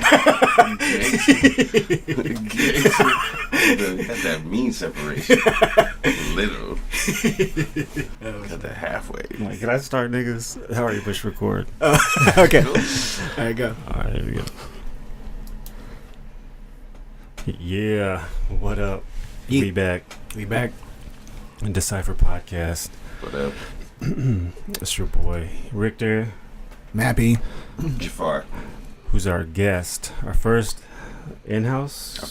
Got that mean separation. Literal. Got that halfway. Like, can I start, niggas? How are you push record? Okay. All right, go. All right, here we go. Yeah, what up? Yeet. We back. We back. Decipher podcast. What up? It's your boy Richter, Mappy. Jaffar. who's our guest, our first in-house, Our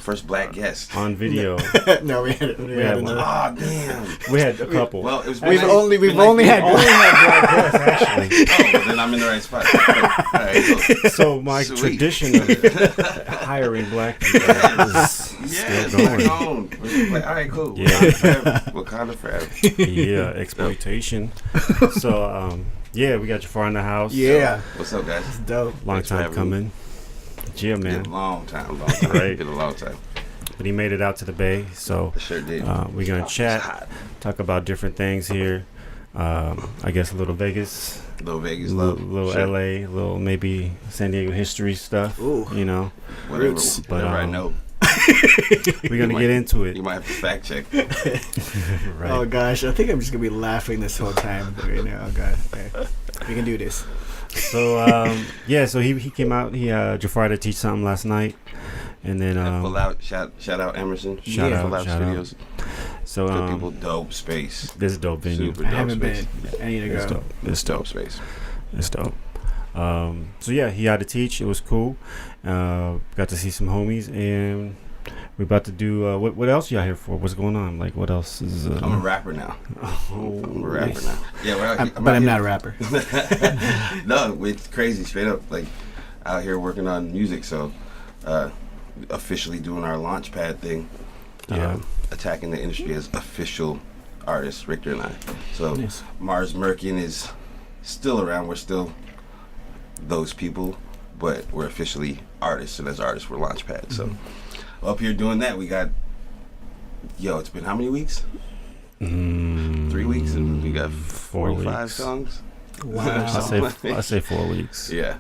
first black guest. on video. No, we had had another. Oh, damn. We had a couple. Well, it was We've like- only been like- had only had black guests, actually. Oh, well, then I'm in the right spot. All right, cool. So my Sweet. tradition of hiring black people is Yeah, still going. Like, all right, cool. Yeah. Wakanda forever. Yeah, exploitation. So, yeah, we got Jaffar in the house. Yeah. What's up, guys? It's dope. Long Thanks for time having coming. Yeah, Been man. a long time. Right. Been a long time. But he made it out to the Bay, so I sure did. we're gonna It's chat, hot. talk about different things here. I guess a little Vegas, Little Vegas little love. Sure. LA, little maybe San Diego history stuff. Ooh. You know, Whatever, Roots. whatever But, I know. we're gonna get into it. You might have to fact check. Right. Oh gosh, I think I'm just gonna be laughing this whole time right now. Oh god. Okay. We can do this. So yeah, so he came out. He Jaffar had to teach something last night, and then Full out. Shout out Emerson. Shout Yeah. out, Full out shout out. Studios. So Good people. Dope space. this is dope venue. Super I dope haven't space. been. I need to It's go. dope. It's Dope dope. space. It's dope. So yeah, he had to teach. It was cool. Got to see some homies, and we're about to do. What else y'all here for? What's going on? Like, what else is? I'm a rapper now. Oh, I'm a rapper nice. now. Yeah, we're out here, But I'm not a rapper. No, it's crazy. Straight up, like out here working on music. So, officially doing our launch pad thing. Yeah. Attacking the industry as official artists, Richter and I. So Nice. Mars Merkin is still around. We're still those people, but we're officially artists. And as artists, we're Launchpad. So up here doing that, we got. Yo, it's been how many weeks? 3 weeks, and we got 45 weeks. songs. Wow. I say 4 weeks. Yeah.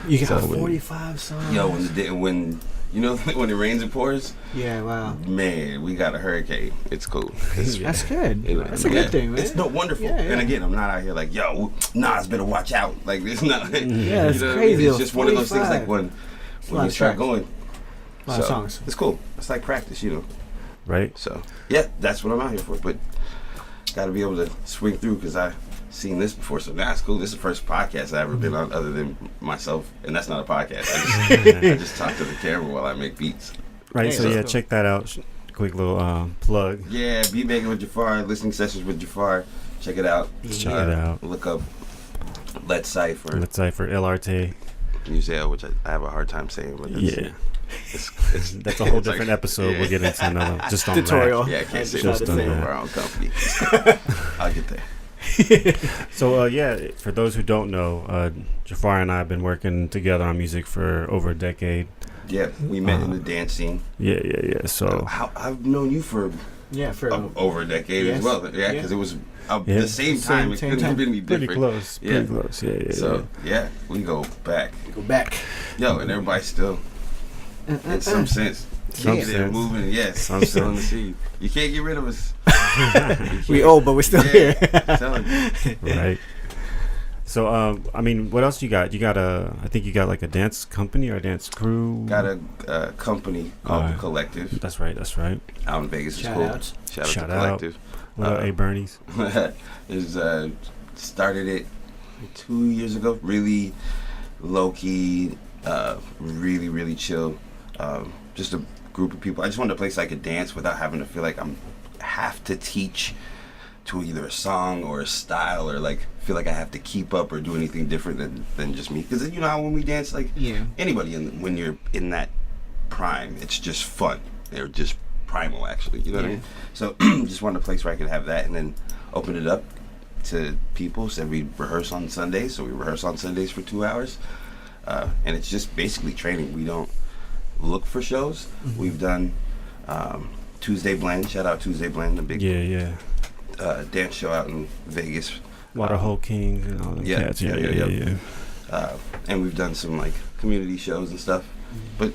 You got So- 45 songs. Yo, when you know when it rains and pours, Yeah. Wow. man, we got a hurricane. It's cool. It's, That's good. it- That's a yeah, good thing, man. It's no wonderful. Yeah, yeah. And again, I'm not out here like, yo, Nas better watch out. Like it's not. Yeah, it's you know what I crazy. mean? It's just one of those things. 45. Like when lot you of start tracks. going, A lot of songs. It's cool. It's like practice, you know. Right. So yeah, that's what I'm out here for. But got to be able to swing through because I've seen this before. So that's cool. This is the first podcast I've ever been on other than myself, and that's not a podcast. I just talk to the camera while I make beats. Right. Hey, So that's yeah, cool. check that out. Quick little plug. Yeah, beat making with Jaffar, listening sessions with Jaffar. Check it out. Check it out. Look up Let's Cypher. Let's say for LRT. Museo, which I have a hard time saying. But that's, Yeah. it's, That's a whole it's different like- episode. yeah. We'll get into another. Just on Tutorial. Yeah, I can't say Just the on name of that. our own company. I'll get there. that. So yeah, for those who don't know, Jaffar and I have been working together on music for over a decade. Yeah, we met in the dance scene. Yeah. So I've known you for Yeah. For over a decade Yes. as well. Yeah, Yeah. because it was Yeah. the same time. It Same couldn't have time. been any pretty different. close. Yeah. Pretty close. Yeah. So yeah, we go back. go back. Yo, and everybody's still in some sense. Some They're sense. moving, yes. Some Still on the sense. scene. You can't get rid of us. We old, but we're still Yeah. here. I'm telling you. Right. So I mean, what else you got? You got I think you got like a dance company or a dance crew. Got a company called The Collective That's right. That's right. out in Vegas. It's Shout cool. outs. Shout out Shout to out. Collective. What up, A Bernie's? Is started it 2 years ago. Really low key, really chill. Just a group of people. I just wanted a place I could dance without having to feel like I'm have to teach to either a song or a style or like feel like I have to keep up or do anything different than just me. Because you know how when we dance, like Yeah. anybody when you're in that prime, it's just fun. They're just primal, actually. You know what I Yeah. mean? So just wanted a place where I could have that, and then open it up to people. Said we rehearse on Sundays, so we rehearse on Sundays for 2 hours, and it's just basically training. We don't look for shows. We've done Tuesday Blend. Shout out Tuesday Blend, the big Yeah. dance show out in Vegas. Waterhole Kings and all them yeah, cats. yeah. and we've done some like community shows and stuff. But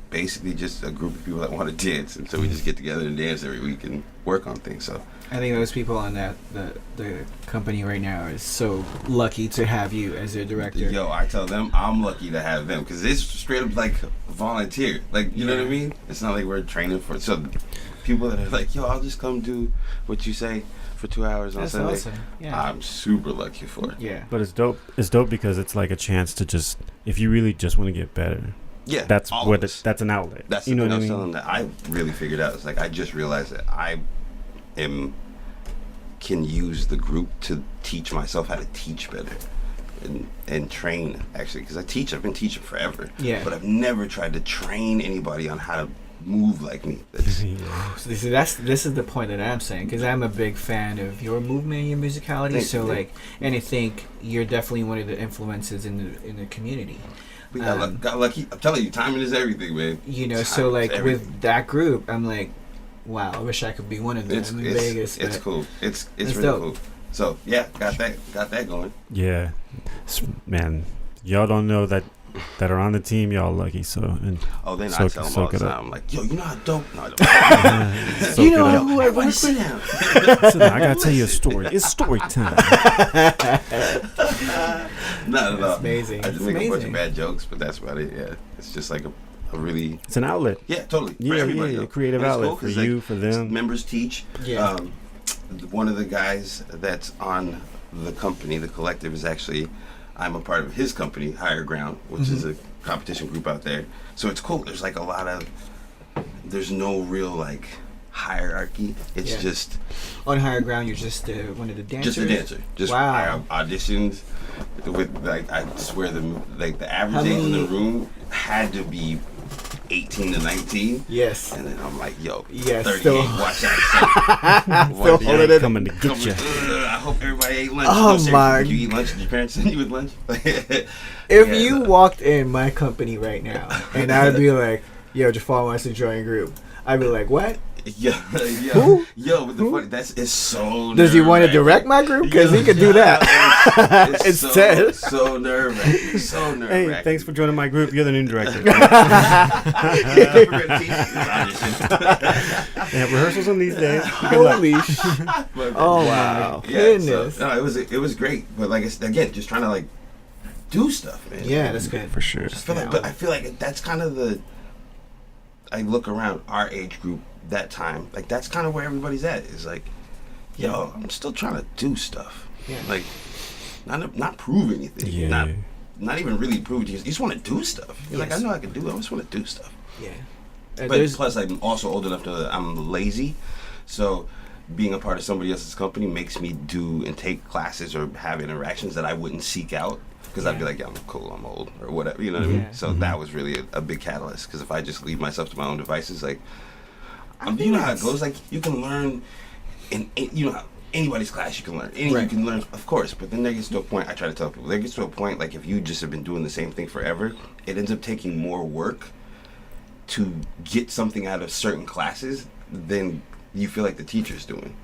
basically, just a group of people that want to dance, and so we just get together and dance every week and work on things. So I think those people on the company right now is so lucky to have you as their director. Yo, I tell them I'm lucky to have them because it's straight up like volunteer. Like, you know what I mean? It's not like we're training for. So people that are like, yo, I'll just come do what you say for 2 hours on That's Sunday. awesome. Yeah. I'm super lucky for it. Yeah. But it's dope. It's dope because it's like a chance to just, if you really just want to get better. Yeah, That's where that's an outlet. That's you the know thing what I I was mean? telling them that I really figured out. It's like I just realized that I can use the group to teach myself how to teach better and train, actually, because I've been teaching forever. Yeah. But I've never tried to train anybody on how to move like me. Yeah. So this is the point that I'm saying, because I'm a big fan of your movement and your musicality. Thank So you. like, and I think you're definitely one of the influences in the community. We got lucky. I'm telling you, timing is everything, man. You know, Time so is like everything. with that group, I'm like, wow, I wish I could be one of them in Vegas. It's but cool. It's it's really dope. cool. So yeah, got that going. Yeah. Man, y'all don't know that are on the team, y'all lucky. So, and Oh, then I soak- tell them all soak the it up. time, I'm like, yo, you know how dope? No, I don't. soak You it know up. who I work Sit with? down. So now I gotta tell you a story. It's story time. Not at all. It's amazing. I just It's make a bunch amazing. of bad jokes, but that's about it. Yeah, it's just like a really It's an outlet. totally for Yeah, everybody. yeah, though. a creative And it's outlet cool for 'cause, you, like, for them. members teach. Yeah. One of the guys that's on the company, the collective, is actually I'm a part of his company, Higher Ground, which is a competition group out there. So it's cool. There's like there's no real like hierarchy. It's Yeah. just On Higher Ground, you're just one of the dancers. just a dancer. Just Wow. I auditioned with like I swear the How average age in the many- room had to be 18 to 19. Yes. And then I'm like, yo, Yes, 38, still- watch out. Still holding it. Coming to get you. I hope everybody ate lunch. Oh, No, seriously, my- Did you eat lunch? Did your parents send you with lunch? If Yeah, you no. walked in my company right now and I'd be like, yo, Jaffar wants to join a group, I'd be like, what? Who? But the funny, it's so Does he want to nerve-wracking. direct my group? Because he could do that. It's Instead. so nerve-wracking. So nerve-wracking. Hey, thanks for joining my group. You're the new director. They have rehearsals on these days. Good luck. Holy sh! Oh Wow. my goodness. So, no, it was great, but like again, just trying to like do stuff, man. Yeah, that's good. For sure. But I feel like that's kind of I look around our age group that time, like that's kind of where everybody's at. Is like, yo, I'm still trying to do stuff. Yeah. Like, not prove anything. Yeah. Not even really prove it. You just want to do stuff. You're like, Yes. I know I can do it. I just want to do stuff. Yeah. But There's plus, I'm also old enough to I'm lazy, so being a part of somebody else's company makes me do and take classes or have interactions that I wouldn't seek out because I'd be Yeah. like, yeah, I'm cool, I'm old, or whatever. You know what I mean? Yeah. So that was really a big catalyst because if I just leave myself to my own devices, like, I you think know how it that's- goes. Like, you can learn, you know how anybody's class you can learn. Right. You can learn, of course, but then there gets to a point. I try to tell people there gets to a point like if you just have been doing the same thing forever, it ends up taking more work to get something out of certain classes than you feel like the teacher's doing.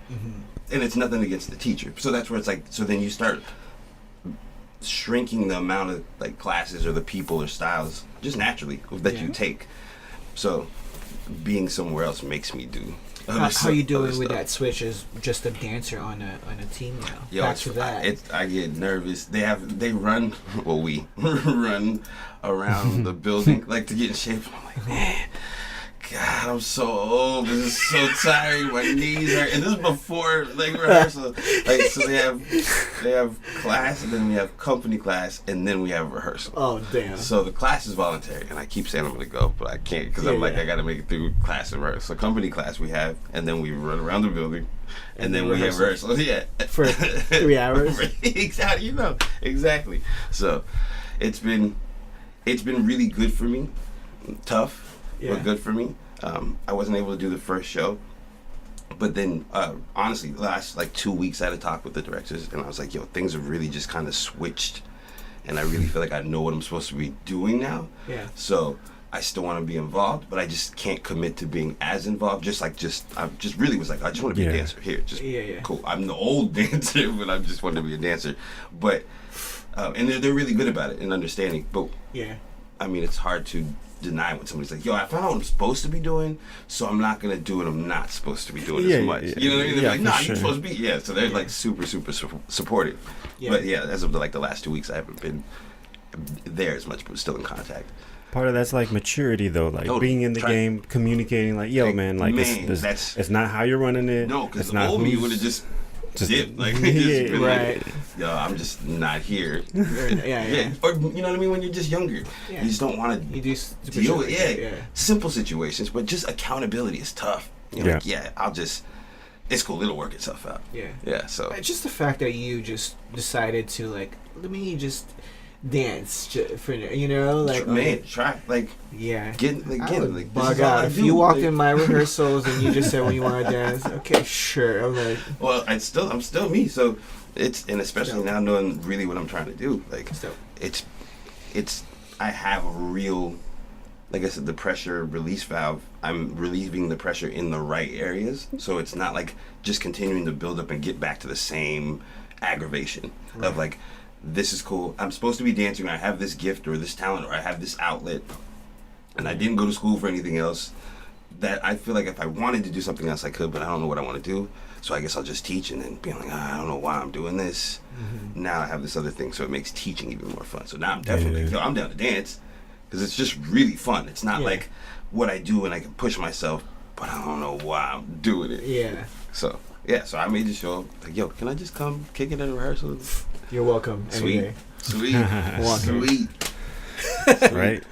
And it's nothing against the teacher. So that's where it's like, so then you start shrinking the amount of like classes or the people or styles just naturally that you Yeah. take. So being somewhere else makes me do how you doing other with stuff. that switch as just a dancer on a team now? Yo, Back it's, to that. I get nervous. They run, well, we run around the building like to get in shape. And I'm like, man, God, I'm so old. This is so tiring. My knees hurt. And this is before like rehearsal. Like, so they have class, and then we have company class, and then we have rehearsal. Oh damn. So the class is voluntary, and I keep saying I'm gonna go, but I can't because Yeah, I'm like yeah. I gotta make it through class and rehearsal. So company class we have, and then we run around the building, and then we have rehearsal. Yeah, For 3 hours. Exactly. You know exactly. So it's been really good for me. Tough, Yeah. but good for me. I wasn't able to do the first show. But then, honestly, the last like 2 weeks I had a talk with the directors, and I was like, yo, things have really just kind of switched. And I really feel like I know what I'm supposed to be doing now. Yeah. So I still want to be involved, but I just can't commit to being as involved. I just really was like, I just want to be a Yeah. dancer here. Just Yeah. cool. I'm the old dancer, but I just wanted to be a dancer. But And they're really good about it and understanding. But Yeah. I mean, it's hard to deny when somebody's like, yo, I found out what I'm supposed to be doing, so I'm not going to do what I'm not supposed to be doing as much. Yeah. You know what I mean? They're like, for nah, sure. you're supposed to be. Yeah, so they're like super supportive. Yeah. But yeah, as of like the last 2 weeks, I haven't been there as much, but still in contact. Part of that's like maturity, though, like Totally. being in the game, communicating, like, yo, man, like, that's it's not how you're running it. no, because it's the not old me who's- would have just dipped. Like, Yeah, just been right. like, yo, I'm just not here. Yeah. Or you know what I mean? When you're just younger, Yeah. you just don't want You to do deal with yeah. simple situations, but just accountability is tough. You know, I'll just, it's cool. It'll work itself out. Yeah. Yeah. So Just the fact that you just decided to like, let me just dance for like man, try like yeah. get like I get would like this bug is all I out if do. you walked Like, in my rehearsals and you just said when you want to dance. Okay, sure. I'm like, well, I'm still me. So it's, and especially Dope. now knowing really what I'm trying to do. Like dope. it's I have a real, like I said, the pressure release valve. I'm relieving the pressure in the right areas, so it's not like just continuing to build up and get back to the same aggravation of like, this is cool. I'm supposed to be dancing. I have this gift or this talent or I have this outlet, and I didn't go to school for anything else. That I feel like if I wanted to do something else, I could, but I don't know what I want to do. So I guess I'll just teach, and then be like, I don't know why I'm doing this. Mm-hmm. Now I have this other thing, so it makes teaching even more fun. So now I'm definitely like, yo, I'm down to dance because it's just really fun. It's not like what I do and I can push myself, but I don't know why I'm doing it. Yeah. So yeah, so I made the show like, yo, can I just come kick it at a rehearsal? You're welcome. Sweet, Anyway. sweet. right?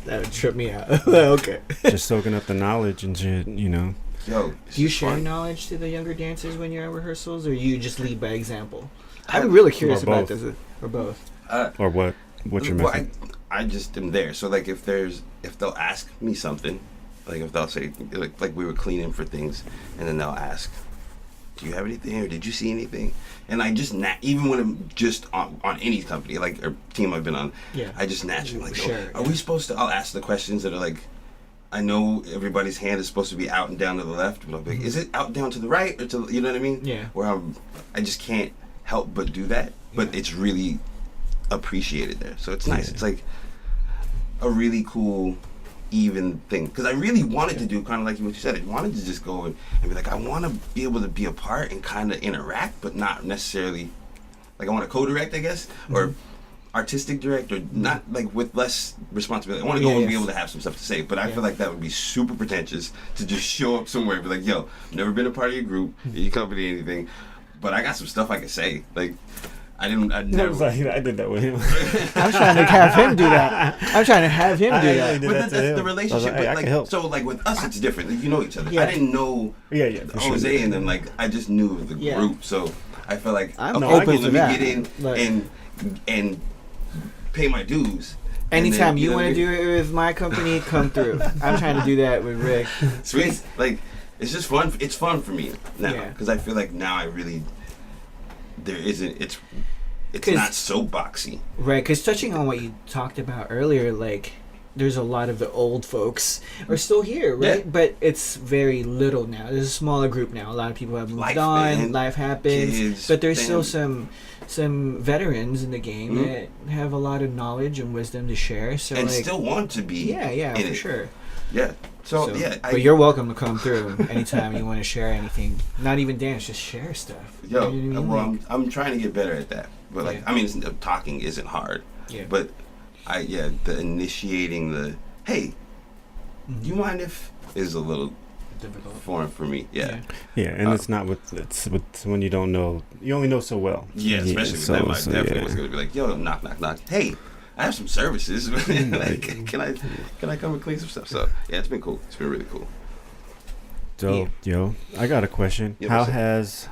That would trip me out. Okay. Just soaking up the knowledge and shit, Yo, Do you share fun. knowledge to the younger dancers when you're at rehearsals, or you just lead by example? I'm really curious Or about both. this. Or both. or what? What's your Well, method? I just am there. So like if they'll ask me something, like if they'll say like we were cleaning for things, and then they'll ask, do you have anything or did you see anything? And I just even when I'm just on any company like or team I've been on, I just naturally like, Sure, are we supposed to? I'll ask the questions that are like, I know everybody's hand is supposed to be out and down to the left, but I'll be like, is it out down to the right or to, you know what I mean? Yeah. Where I just can't help but do that, but it's really appreciated there. So it's nice. Yeah. It's like a really cool even thing, because I really wanted to do kind of like what you said. I wanted to just go and be like, I want to be able to be a part and kind of interact, but not necessarily like I want to co-direct, I guess, or artistic direct, or not like with less responsibility. I want to go and be able to have some stuff to say, but I feel like that would be super pretentious to just show up somewhere and be like, yo, never been a part of your group, your company, anything, but I got some stuff I can say. Like I never. I did that with him. I'm trying to have him do that. I'm trying to have him do I that. did But that to that's him. the I was relationship. like, hey, I But can help. like, so like with us, it's different. Like, you know each other. Yeah. I didn't know Yeah, for sure. Jose and them. Like I just knew of the Yeah. group. So I felt like I'm okay, open cool, to let me that. get in Like- and pay my dues. And Anytime then, you know want what to I mean? do it with my company, come through. I'm trying to do that with Rick. Sweet. Like it's just fun. It's fun for me now Yeah. because I feel like now I really there isn't. It's 'Cause- not so boxy. Right, because touching on what you talked about earlier, like, there's a lot of the old folks are still here, right? Yeah. But it's very little now. There's a smaller group now. A lot of people have moved Life, on. man. Life happens. Kids, but there's still family. some veterans in the game Mhm. that have a lot of knowledge and wisdom to share. So And like, still want to be. yeah, in for it. sure. Yeah. So yeah. but you're welcome to come through anytime you want to share anything. Not even dance, just share stuff. Yo, You know what I mean? well, Like, I'm trying to get better at that. But like, Yeah. I mean, talking isn't hard. yeah. But the initiating the hey, Mhm. do you mind if is a little difficult. foreign for me. Yeah. Yeah, and it's not it's with when you don't know. You only know so well. Yeah, especially with them, I definitely yeah. was gonna be like, yo, knock, knock, knock. Hey, I have some services. Like, can I come and clean some stuff? So yeah, it's been cool. It's been really cool. So, yo, I got a question. Yeah, How what's up? has,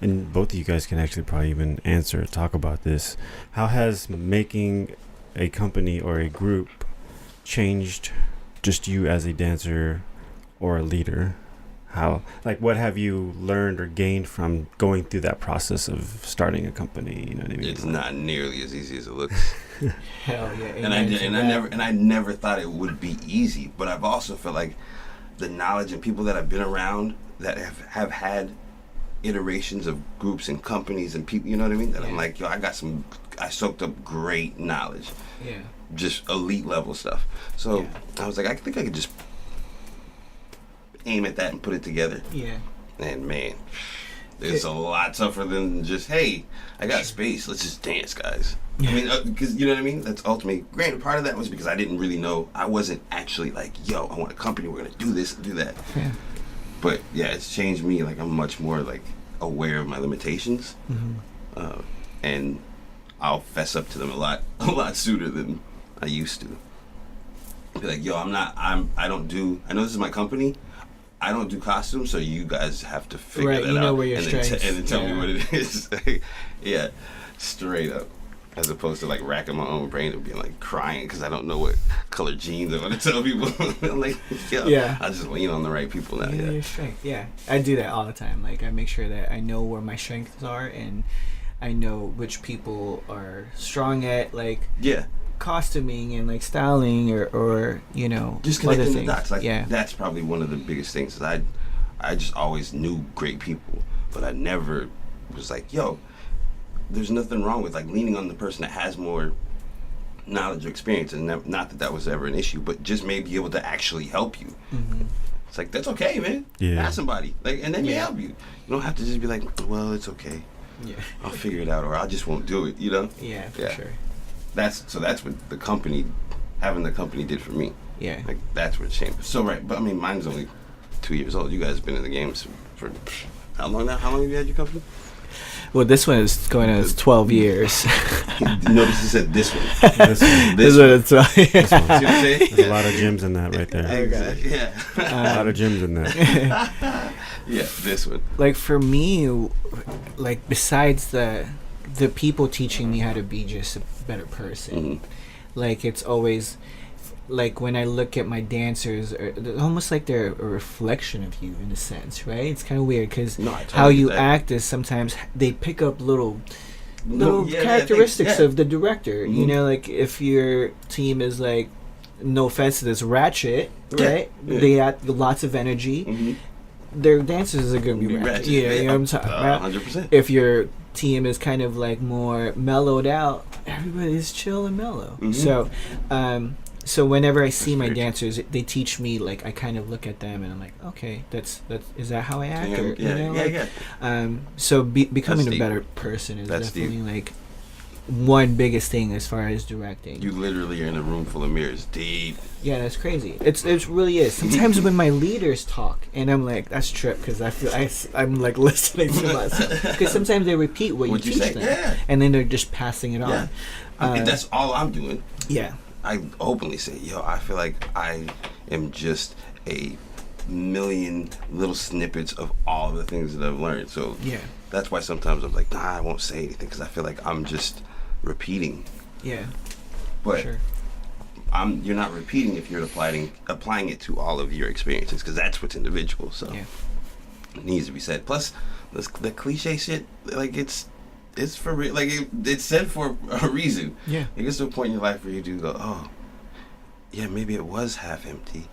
and both of you guys can actually probably even answer, talk about this. How has making a company or a group changed just you as a dancer or a leader? How, like, what have you learned or gained from going through that process of starting a company? You know what I mean? It's not nearly as easy as it looks. Hell yeah. and I never thought it would be easy. But I've also felt like the knowledge and people that I've been around that have had iterations of groups and companies and people, you know what I mean? That I'm like, yo, I got some I soaked up great knowledge. Yeah. Just elite level stuff. So Yeah. I was like, I think I could just aim at that and put it together. Yeah. And man, it's a lot tougher than just, hey, I got space, let's just dance, guys. I mean, because you know what I mean? That's ultimately, granted, part of that was because I didn't really know, I wasn't actually like, yo, I want a company, we're gonna do this and do that. Yeah. But yeah, it's changed me. Like, I'm much more like aware of my limitations. And I'll fess up to them a lot sooner than I used to. Be like, yo, I know this is my company, I don't do costumes, so you guys have to figure Right, that you know out where your and then strengths- and then tell yeah. me what it is. Yeah, straight up. As opposed to like racking my own brain and being like crying because I don't know what color jeans I want to tell people. I'm like, yo, Yeah. I just lean on the right people now. You know Yeah. your strength. Yeah, I do that all the time. Like, I make sure that I know where my strengths are, and I know which people are strong at, like, Yeah. costuming and like styling or you know, Just other connecting the things. dots. Like, yeah. that's probably one of the biggest things. Is I just always knew great people, but I never was like, yo, there's nothing wrong with like leaning on the person that has more knowledge or experience, and not that was ever an issue, but just may be able to actually help you. It's like, that's okay, man. Yeah. Ask somebody, like, and they may Yeah. help you. You don't have to just be like, well, it's okay, Yeah. I'll figure it out, or I just won't do it. You know? Yeah, for Yeah. sure. That's what having the company did for me. Yeah. Like, that's what changed. So right, but I mean, mine's only 2 years old. You guys have been in the game for how long now? How long have you had your company? Well, this one is going on 12 years. Notice you said this one. This one. This one one. is 12 years. See what I'm saying? There's a lot of gems in that right there. Okay. Yeah. A lot of gems in that. Yeah, this one. Like, for me, like, besides the people teaching me how to be just a better person, like, it's always like when I look at my dancers, they're almost like they're a reflection of you in a sense, right? It's kind of weird because No, I totally how you get that. act is sometimes they pick up little Yeah, characteristics yeah. of the director. You know, like if your team is like, no offense to this, ratchet, right? Yeah. They have lots of energy. Their dancers are gonna be ratchet. Yeah, you know what I'm talking about. 100%. If your team is kind of like more mellowed out, everybody's chill and mellow. So whenever I see my very true. dancers, they teach me, like, I kind of look at them and I'm like, okay, that's is that how I act? Yeah, Or, you know, like, yeah. So becoming That's a deep. better person is That's definitely like one biggest thing as far as directing. You literally are in a room full of mirrors. Deep. Yeah, that's crazy. It really is. Sometimes when my leaders talk, and I'm like, that's trip, because I feel I'm like listening to myself. Because sometimes they repeat what you What'd you teach say? them, Yeah. and then they're just passing it Yeah. on. I mean, that's all I'm doing. Yeah, I openly say, yo, I feel like I am just a million little snippets of all the things that I've learned. So yeah, that's why sometimes I'm like, nah, I won't say anything because I feel like I'm just repeating. yeah. But Sure. you're not repeating if you're applying it to all of your experiences because that's what's individual. So Yeah. it needs to be said. Plus, the cliche shit, like it's for real. Like it's said for a reason. Yeah. It gets to a point in your life where you do go, oh, yeah, maybe it was half empty.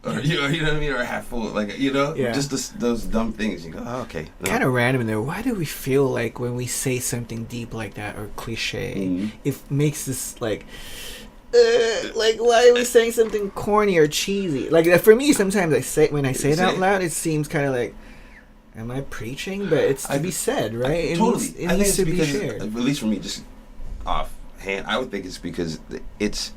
Or, you know what I mean? Or half full. Like, you know? Yeah. Just those dumb things. You go, oh, okay. No. Kind of random there. Why do we feel like when we say something deep like that or cliche, it makes us like why are we saying something corny or cheesy? Like for me, sometimes when I say it out loud, it seems kind of like, am I preaching? But it's to be said, right? It Totally. needs, it needs to be because, shared. at least for me, just offhand, I would think it's because it's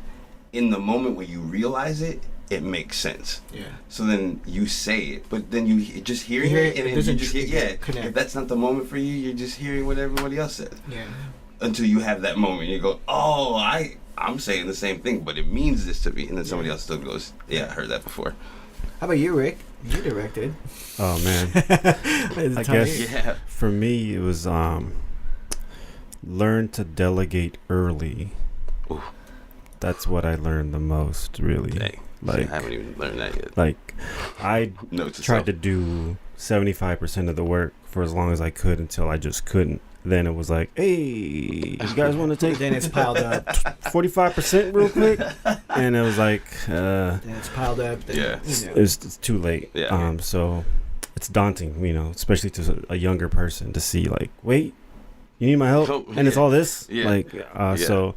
in the moment when you realize it, it makes sense. Yeah. So then you say it, but then you just hearing You hear it, it, and it then doesn't you just hear, connect. if that's not the moment for you, you're just hearing what everybody else says. Yeah. Until you have that moment, you go, oh, I'm saying the same thing, but it means this to me, and then somebody else still goes, yeah, I heard that before. How about you, Rick? You directed. Oh man. I Tell guess me. Yeah. for me it was learn to delegate early. Ooh. That's what I learned the most, really. Dang. Like I haven't even learned that yet. like I Note to tried self. to do 75% of the work for as long as I could until I just couldn't. Then it was like, hey, you guys want to take Then it's piled up. 45% real quick? And it was like, Then it's piled up. Then, Yeah. You know. it's too late. Yeah. So it's daunting, especially to a younger person to see like, wait, You need my help, and it's all this. Yeah. Like, Yeah. so.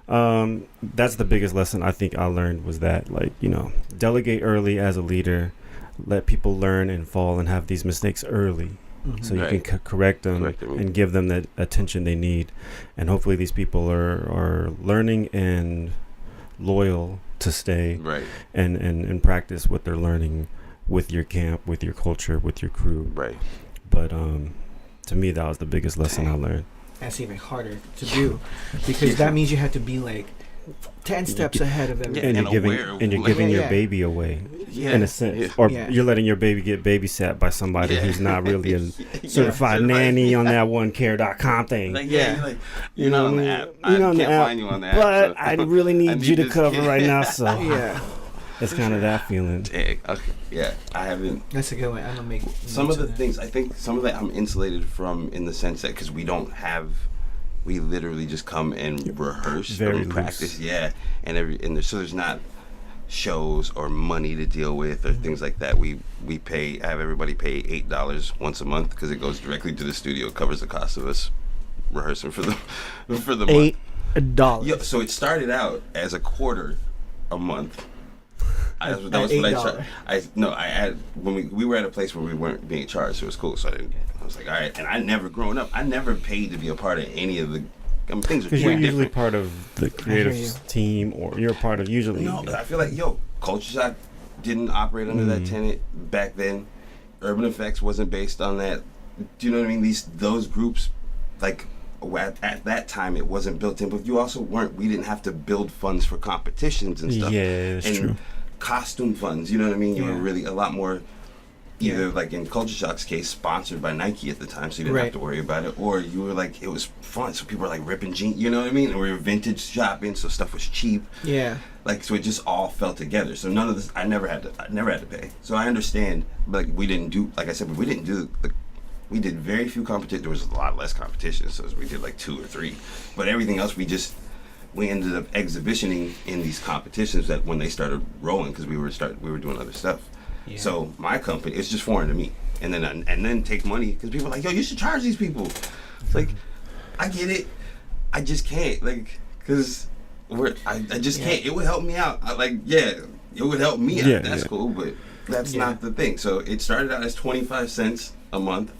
That's the biggest lesson I think I learned was that, like, delegate early as a leader, let people learn and fall and have these mistakes early, so you Right. can correct them and give them the attention they need, and hopefully these people are learning and loyal to stay Right. and practice what they're learning with your camp, with your culture, with your crew. Right. But to me, that was the biggest lesson I learned. That's even harder to do, because that means you have to be like 10 steps ahead of everything. And And you're giving aware of, and you're like- giving Yeah, your yeah. baby away, Yeah. in a sense, Yeah. or Yeah. you're letting your baby get babysat by somebody who's not really a certified Certified. nanny on that onecare.com thing. Like, Yeah. you're like, you're not on the app. You're I not on the can't app, find you on the app. but so- I really need you to this cover kid. right now, so Yeah, it's kind of that feeling. Dang, okay. Yeah, I haven't. that's a good one. I'm gonna make Some notes of the that. things, I think some of that I'm insulated from, in the sense that because we literally just come and rehearse Very and loose. practice. Yeah, and so there's not shows or money to deal with or things like that. We have everybody pay $8 once a month because it goes directly to the studio. It covers the cost of us rehearsing for the month. $8. Yeah, so it started out as a quarter a month. That was what I $8. charged. When we were at a place where we weren't being charged, so it was cool. So I was like, all right. And I never growing up, I never paid to be a part of any of the things. Because Are you're way usually different. part of the creative you. team, or you're part of usually. No, I feel like Culture Shock didn't operate under that tenet back then. Urban Effects wasn't based on that. Do you know what I mean? Those groups, like at that time, it wasn't built in. But you also weren't. We didn't have to build funds for competitions and stuff. Yeah, that's and true. costume funds. You know what I mean? You were Yeah. really a lot more. Either Yeah. like in Culture Shock's case, sponsored by Nike at the time, so you didn't Right. have to worry about it. Or you were like, it was fun, so people were like ripping jeans. You know what I mean? And we were vintage shopping, so stuff was cheap. Yeah. Like, so it just all fell together. So none of this, I never had to pay. So I understand, but like, we didn't do, like I said, we did very few competitions. There was a lot less competition, so we did like 2 or 3. But everything else, we ended up exhibitioning in these competitions that when they started rolling, because we were doing other stuff. Yeah. So my company, it's just foreign to me. And then take money, because people are like, yo, you should charge these people. It's like, I get it. I just can't, like, because I just can't. It would help me out. It would help me out. Yeah, That's yeah. cool, but that's Yeah. not the thing. So it started out as 25 cents a month.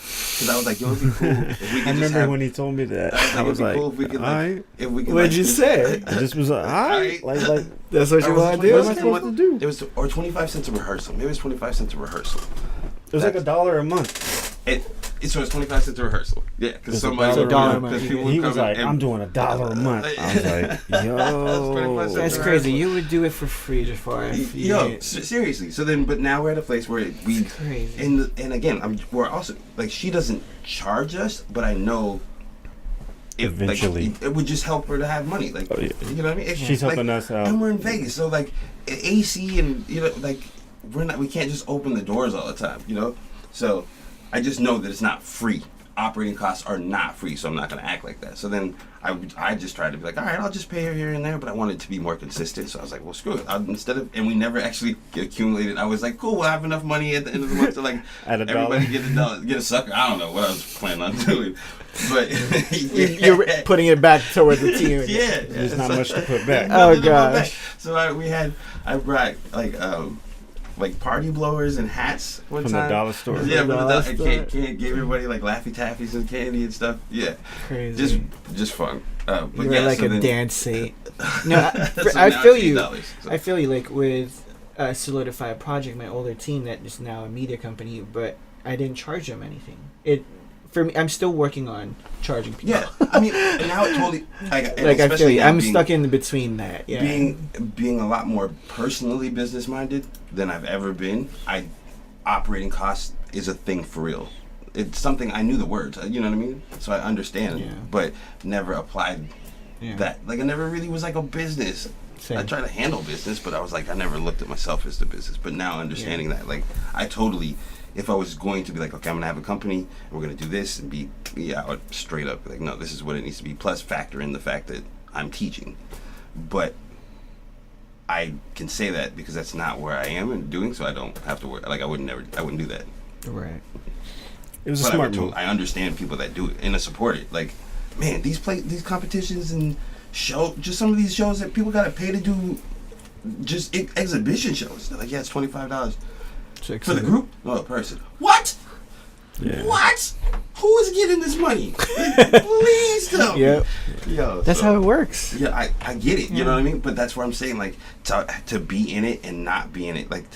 Because I was like, yo, it'd be cool if we could I just remember have, when he told me that. I it'd was be like, cool if we could, like, alright. if we could, What'd like, you say? I just was like, alright. Like, That's what you want to do? What am I supposed to do? It was, or 25 cents a rehearsal. Maybe it was 25 cents a rehearsal. It was like $1 a month. So it's 25 cents a rehearsal. Yeah, because It's somebody, $1 a month. because people He would was come like, and- I'm doing $1 a month. I was like, yo. 25 That's cents. crazy. You would do it for free, Jaffar. if you Yo, didn't- seriously. So then, but now we're at a place where we, It's crazy. and again, we're also like, she doesn't charge us, but I know Eventually. it would just help her to have money. Like, Oh, yeah. you know what I mean? It's She's like, helping us out. and we're in Vegas, so like AC and like we can't just open the doors all the time, So I just know that it's not free. Operating costs are not free, so I'm not going to act like that. So then I just tried to be like, all right, I'll just pay her here and there, but I wanted to be more consistent. So I was like, well, screw it. And we never actually accumulated. I was like, cool, we'll have enough money at the end of the month to like At everybody $1. get a sucker. I don't know what I was planning on doing, but You're putting it back towards the team. yeah, There's not so- much to put back. Oh, nothing to put gosh. back. So I brought like party blowers and hats one From time. the dollar store. Yeah, The but dollar gave everybody like Laffy Taffies and candy and stuff. Yeah, Crazy. just fun. But You're yeah, like so a then- dance saint. No, So I now feel it's you. $8, so. I feel you. Like with Solidify Project, my older team that is now a media company, but I didn't charge them anything. For me, I'm still working on charging people. Yeah, I mean, and now it totally and Like I feel especially you. now I'm being- stuck in between that. Yeah. being a lot more personally business minded than I've ever been. Operating costs is a thing for real. It's something I knew the words. You know what I mean? So I understand, Yeah. but never applied Yeah. that. Like I never really was like a business. Same. I try to handle business, but I was like, I never looked at myself as the business. But now understanding that, like, I totally, if I was going to be like, okay, I'm gonna have a company, and we're gonna do this, and I would straight up be like, no, this is what it needs to be. Plus, factor in the fact that I'm teaching, but I can say that because that's not where I am and doing, so I don't have to worry. Like, I wouldn't do that. Right. It was a But smart move. I understand people that do it and I support it. Like, man, these competitions and just some of these shows that people gotta pay to do, just exhibition shows. They're like, yeah, it's $25 for the group, no, person. What? Yeah. What? Who is getting this money? Please tell me. Yep. Yo, That's how it works. Yeah, I get it. You know what I mean? But that's where I'm saying, like, to be in it and not be in it, like,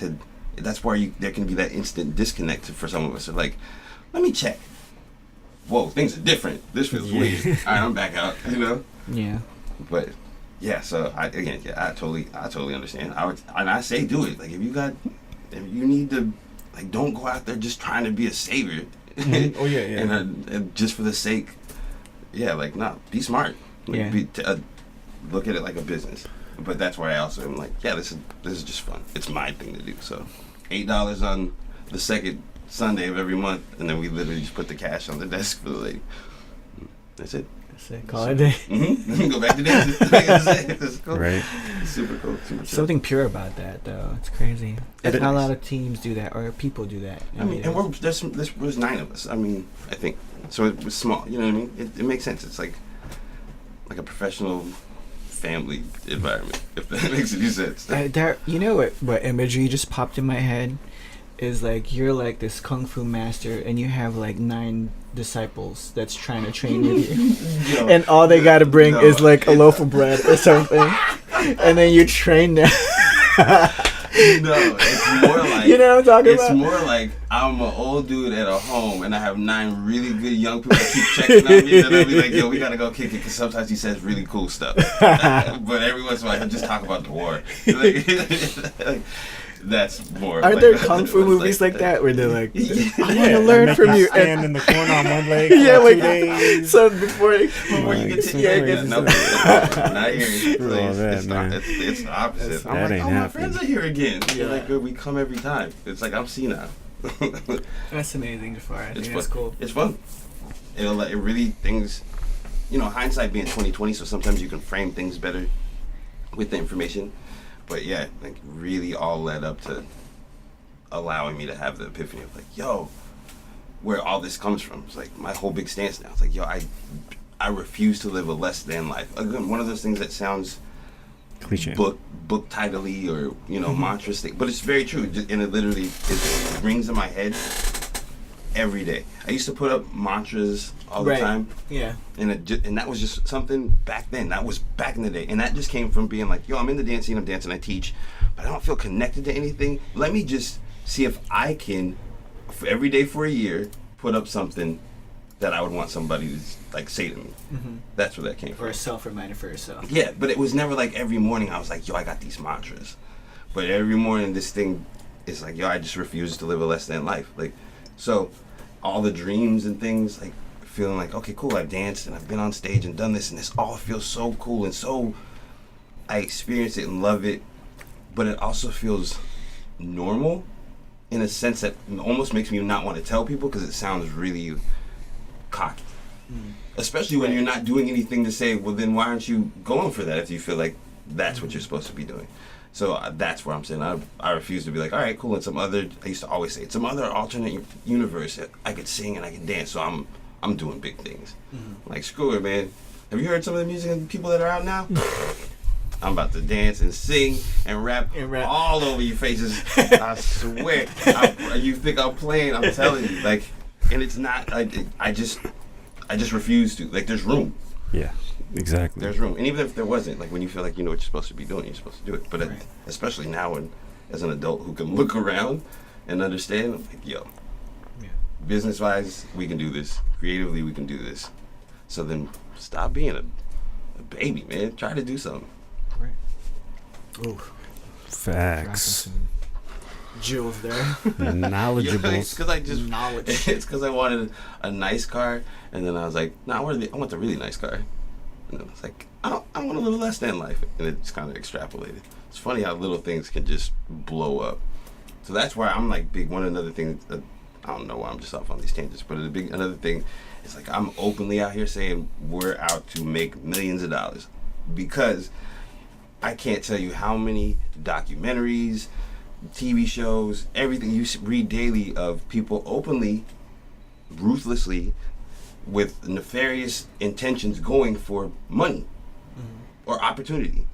that's where there can be that instant disconnect for some of us. So, like, let me check. Whoa, things are different. This feels weird. All right, I'm back out. You know? Yeah. But yeah, so I totally understand. I say do it. Like, if you need to, like, don't go out there just trying to be a savior. Mm-hmm. Oh yeah. and just for the sake, yeah, like, nah, be smart. Like, look at it like a business. But that's where I also am like, yeah, this is just fun. It's my thing to do. So, $8 on the second Sunday of every month, and then we literally just put the cash on the desk for the lady. That's it. Call it a day. Mm-hmm. Go back to dancing. That's cool. Right. It's super cool. Super chill. Something pure about that, though. It's crazy. It Not a is. lot of teams do that, or people do that. I mean, and there's 9 of us. I mean, I think so. It was small. You know what I mean? It makes sense. It's like a professional family environment. If that makes any sense. You know what imagery just popped in my head is like you're like this kung fu master, and you have like 9 disciples that's trying to train with you, and all they gotta bring is like a loaf of bread or something, and then you train them. No, it's more like, you know what I'm talking about? It's more like I'm an old dude at a home and I have 9 really good young people that keep checking on me, and I'll be like, yo, we gotta go kick it, because sometimes he says really cool stuff. But every once in a while he'll just talk about the war. Like, that's more. Aren't like, there kung fu movies like that where they're like, I want to learn from you? Stand in the corner on one leg. Yeah, for like 2 days. so before you get to no, not here. Screw all that, man. It's the opposite. I'm That like, ain't my happening. friends are here again. Yeah. Yeah, like, we come every time. It's like I'm senile. That's amazing, Jaffar. I think It's that's fun. cool. It's fun. It really things, hindsight being 20/20, so sometimes you can frame things better with the information. But yeah, like, really all led up to allowing me to have the epiphany of like, yo, where all this comes from. It's like my whole big stance now. It's like, yo, I refuse to live a less than life. Again, one of those things that sounds Cliche. book title-y or mantra thing, but it's very true. And it literally it rings in my head every day. I used to put up mantras all the time. Yeah. And that was just something back then. That was back in the day. And that just came from being like, yo, I'm in the dance scene, I'm dancing, I teach, but I don't feel connected to anything. Let me just see if I can, every day for a year, put up something that I would want somebody to like say to me. Mm-hmm. That's where that came from. Or a self-reminder for yourself. Yeah, but it was never like every morning I was like, yo, I got these mantras. But every morning this thing is like, yo, I just refuse to live a less than life. Like, so all the dreams and things, like, feeling like, okay, cool, I've danced and I've been on stage and done this, and this all feels so cool and so, I experience it and love it, but it also feels normal in a sense that almost makes me not want to tell people because it sounds really cocky. Especially when you're not doing anything to say, well, then why aren't you going for that if you feel like that's what you're supposed to be doing? So that's where I'm saying I refuse to be like, all right, cool, I used to always say, it's some other alternate universe that I could sing and I can dance, so I'm doing big things. Like, screw it, man. Have you heard some of the music and people that are out now? I'm about to dance and sing and rap all over your faces. I swear. You think I'm playing? I'm telling you. Like, and it's not. I just refuse to. Like, there's room. Yeah, exactly. There's room, and even if there wasn't, like, when you feel like you know what you're supposed to be doing, you're supposed to do it. But especially now, as an adult who can look around and understand, I'm like, yo, business-wise, we can do this. Creatively, we can do this. So then, stop being a baby, man. Try to do something. Oof. Facts. Jewels there. Knowledgeable. It's because I just Knowledge. It's because I wanted a nice car, and then I was like, no, I want the really nice car. And then I was like, I want a little less than life, and it just kind of extrapolated. It's funny how little things can just blow up. So that's why I'm like big. Another thing, I don't know why I'm just off on these tangents, but another thing is like I'm openly out here saying we're out to make millions of dollars, because I can't tell you how many documentaries, TV shows, everything you read daily of people openly ruthlessly with nefarious intentions going for money or opportunity.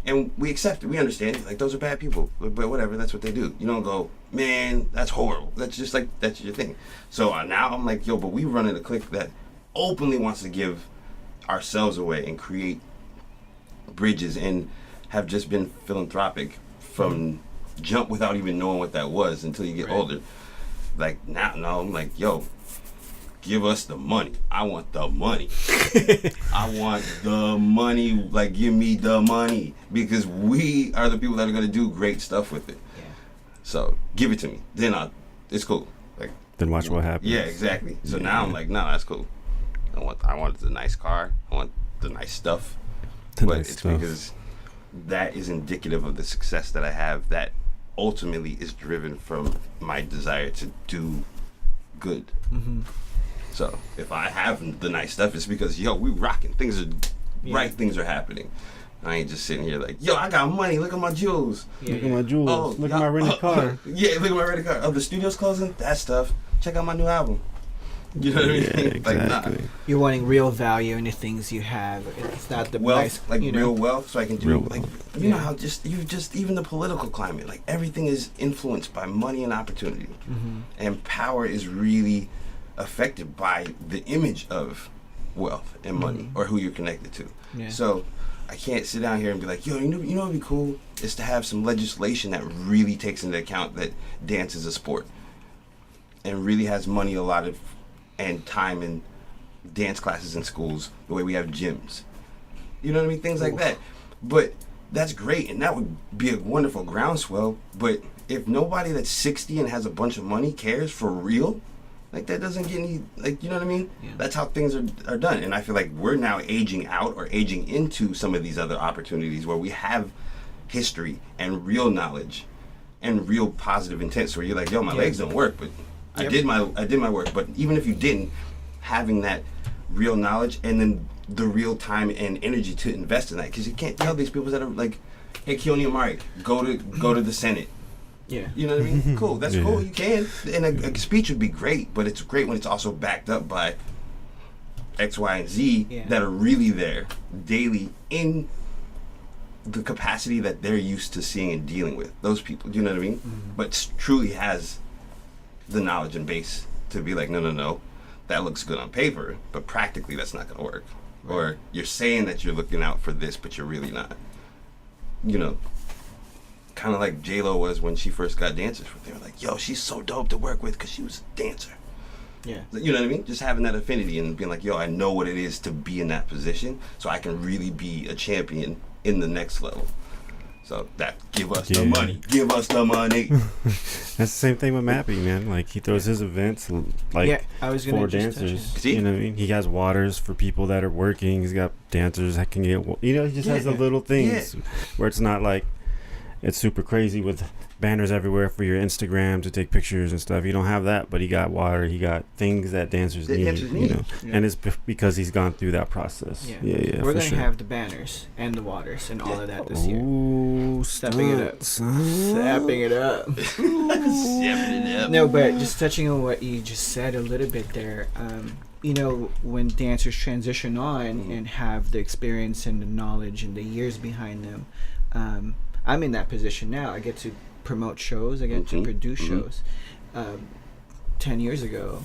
And we accept it. We understand it. Like, those are bad people. But whatever, that's what they do. You don't go, man, that's horrible. That's just like, that's your thing. So now I'm like, yo, but we run in a clique that openly wants to give ourselves away and create bridges and have just been philanthropic from jump without even knowing what that was until you get older. Like, now, no, I'm like, yo, give us the money. I want the money. I want the money. Like, give me the money. Because we are the people that are going to do great stuff with it. Yeah. So, give it to me. Then it's cool. Like, then watch what happens. Yeah, exactly. So now I'm like, no, that's cool. I want the nice car. I want the nice stuff. Because that is indicative of the success that I have that ultimately is driven from my desire to do good. So if I have the nice stuff, it's because, yo, we rocking. Things are right. Things are happening. I ain't just sitting here like, yo, I got money. Look at my jewels. Look at my jewels. Oh, look at my rented car. Yeah, look at my rented car. Oh, the studio's closing? That stuff. Check out my new album. You know what I mean? Exactly. Like, nah. You're wanting real value in the things you have. It's not the wealth, nice, like real wealth, so I can do real like wealth. You know how just even the political climate, like everything is influenced by money and opportunity, and power is really affected by the image of wealth and money or who you're connected to. Yeah. So I can't sit down here and be like, yo, you know what'd be cool is to have some legislation that really takes into account that dance is a sport and really has money allotted and time in dance classes in schools the way we have gyms. You know what I mean? Things like that. But that's great, and that would be a wonderful groundswell. But if nobody that's 60 and has a bunch of money cares for real, like, that doesn't get any, like, you know what I mean? Yeah. That's how things are done. And I feel like we're now aging out or aging into some of these other opportunities where we have history and real knowledge and real positive intent. So you're like, yo, my legs don't work, but I did my work. But even if you didn't, having that real knowledge and then the real time and energy to invest in that, because you can't tell these people that are like, hey, Keone Amari, go to the Senate. Yeah, you know what I mean? Cool, that's cool. You can, and a speech would be great, but it's great when it's also backed up by X, Y, and Z that are really there daily in the capacity that they're used to seeing and dealing with. Those people, do you know what I mean? But truly has the knowledge and base to be like, no, that looks good on paper, but practically that's not going to work. Right. Or you're saying that you're looking out for this, but you're really not. You know, kind of like J-Lo was when she first got dancers. They were like, yo, she's so dope to work with because she was a dancer. Yeah. You know what I mean? Just having that affinity and being like, yo, I know what it is to be in that position, so I can really be a champion in the next level. So that, give us the money. Give us the money. That's the same thing with Mappy, man. Like, he throws his events like for dancers. You know what I mean? He has waters for people that are working. He's got dancers that can get, you know, he just has the little things where it's not like it's super crazy with banners everywhere for your Instagram to take pictures and stuff. You don't have that, but he got water. He got things that dancers need. You know, and it's because he's gone through that process. Yeah. We're gonna have the banners and the waters and all of that this year. Ooh, stepping it up. Stepping it up. Stepping it up. No, but just touching on what you just said a little bit there. You know, when dancers transition on and have the experience and the knowledge and the years behind them, I'm in that position now. I get to promote shows. I get to produce shows. 10 years ago,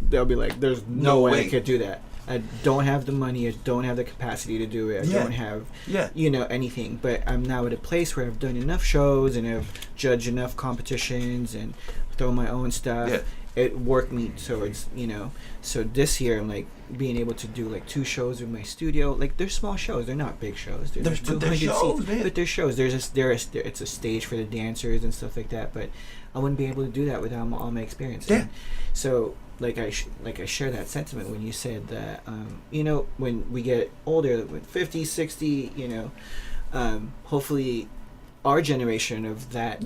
they'll be like, there's no way I could do that. I don't have the money. I don't have the capacity to do it. I don't have, you know, anything. But I'm now at a place where I've done enough shows and I've judged enough competitions and thrown my own stuff. Yeah. It worked me towards, you know. So this year, I'm like being able to do like 2 shows in my studio. Like, they're small shows. They're not big shows. There's 200 seats, but they're shows. It's a stage for the dancers and stuff like that. But I wouldn't be able to do that without all my experience. Yeah. So like I share that sentiment when you said that, you know, when we get older, with 50, 60, you know, hopefully our generation of that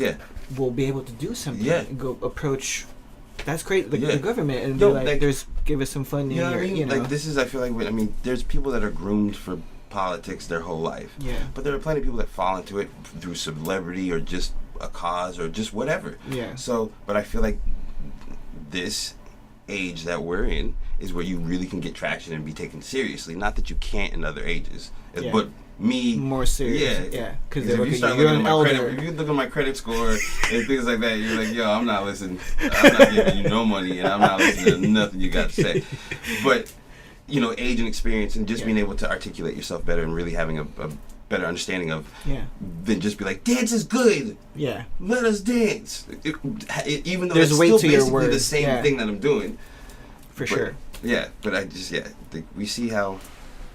will be able to do something and go approach. That's great. The government and be like, give us some funding. You know what I mean? You know? Like, this is, I feel like, I mean, there's people that are groomed for politics their whole life. Yeah. But there are plenty of people that fall into it through celebrity or just a cause or just whatever. Yeah. So, but I feel like this age that we're in is where you really can get traction and be taken seriously. Not that you can't in other ages, but me more serious. Because if you start looking at my credit, if you look at my credit score and things like that, you're like, yo, I'm not listening. I'm not giving you no money, and I'm not listening to nothing you got to say. But you know, age and experience, and just being able to articulate yourself better, and really having a better understanding of, than just be like, dance is good. Yeah, let us dance. Even though there's it's weight still to your basically words. the same thing that I'm doing. For sure. Yeah, but we see how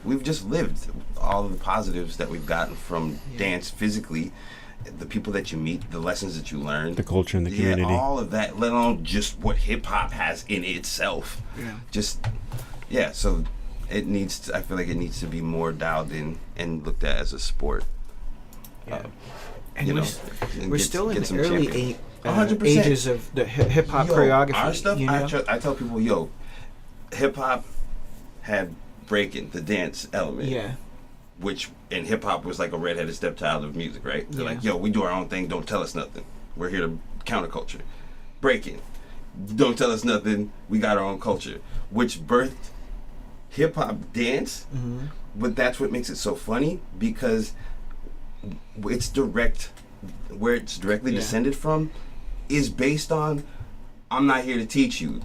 we've just lived all of the positives that we've gotten from dance physically, the people that you meet, the lessons that you learn, the culture in the community, all of that, let alone just what hip hop has in itself. So it needs to, I feel like it needs to be more dialed in and looked at as a sport. And we're still in the early 100% ages of the hip hop choreography. Our stuff, you know? I tell people, hip hop had breaking, the dance element, which in hip hop was like a redheaded stepchild of music, right? They're like, we do our own thing, don't tell us nothing. We're here to counterculture. Breaking, don't tell us nothing, we got our own culture, which birthed hip hop dance. But that's what makes it so funny, because it's where it's directly descended from is based on, I'm not here to teach you.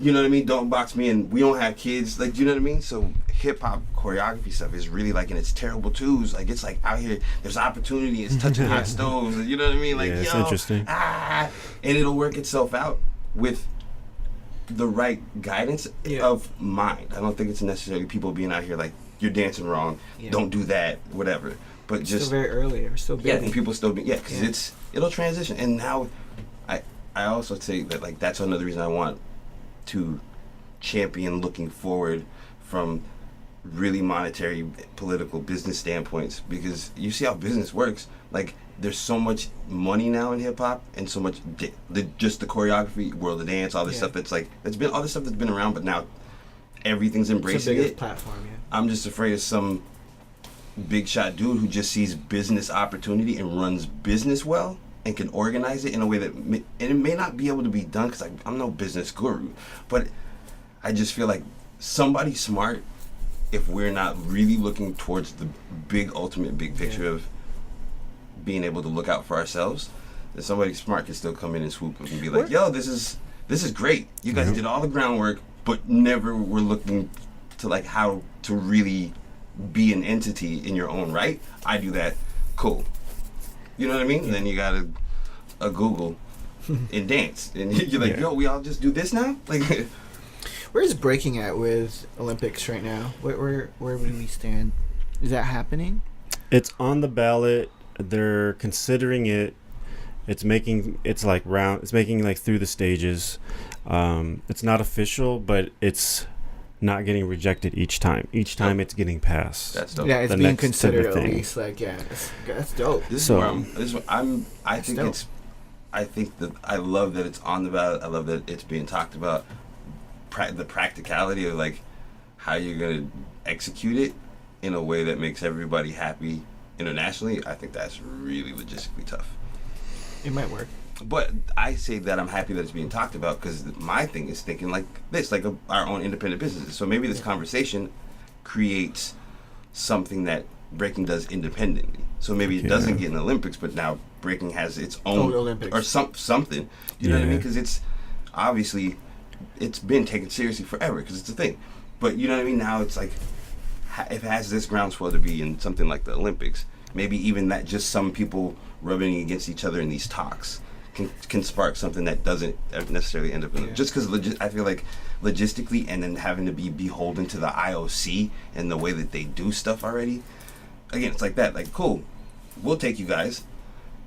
You know what I mean? Don't box me in. We don't have kids. Like, you know what I mean? So hip hop choreography stuff is really like in its terrible twos. Like, it's like out here, there's opportunity. It's touching hot stoves. You know what I mean? Like, it's interesting. And it'll work itself out with the right guidance of mind. I don't think it's necessarily people being out here like, you're dancing wrong. Don't do that. Whatever. But it's just still very early. We're still baby. And people still because it'll transition. And now I also say that, like, that's another reason I want to champion looking forward from really monetary, political, business standpoints, because you see how business works. Like, there's so much money now in hip hop, and so much just the choreography, world of dance, all this stuff that's been all this stuff that's been around, but now everything's embracing it. Platform, I'm just afraid of some big shot dude who just sees business opportunity and runs business well and can organize it in a way that, and it may not be able to be done because I'm no business guru, but I just feel like somebody smart, if we're not really looking towards the big ultimate big picture of being able to look out for ourselves, that somebody smart can still come in and swoop and be like, yo, this is great. You guys did all the groundwork, but never were looking to like how to really be an entity in your own right. I do that. Cool. You know what I mean? And then you got a Google in dance, and you're like, yo, we all just do this now? Like, where's breaking at with Olympics right now? Where would we stand? Is that happening? It's on the ballot. They're considering it. It's making like through the stages. It's not official, but it's not getting rejected each time. Each time it's getting passed. That's dope. Yeah, it's being considered at least. Like, that's dope. I think that I love that it's on the ballot. I love that it's being talked about. The practicality of like how you're gonna execute it in a way that makes everybody happy internationally. I think that's really logistically tough. It might work. But I say that I'm happy that it's being talked about, because my thing is thinking like this, like our own independent businesses. So maybe this conversation creates something that breaking does independently. So maybe it doesn't get in the Olympics, but now breaking has its own Olympics or something. You know what I mean? Because it's obviously it's been taken seriously forever because it's a thing. But you know what I mean? Now it's like if it has this groundswell to be in something like the Olympics, maybe even that just some people rubbing against each other in these talks can spark something that doesn't necessarily end up in just because I feel like logistically, and then having to be beholden to the IOC and the way that they do stuff already. Again, it's like that. Like, cool, we'll take you guys,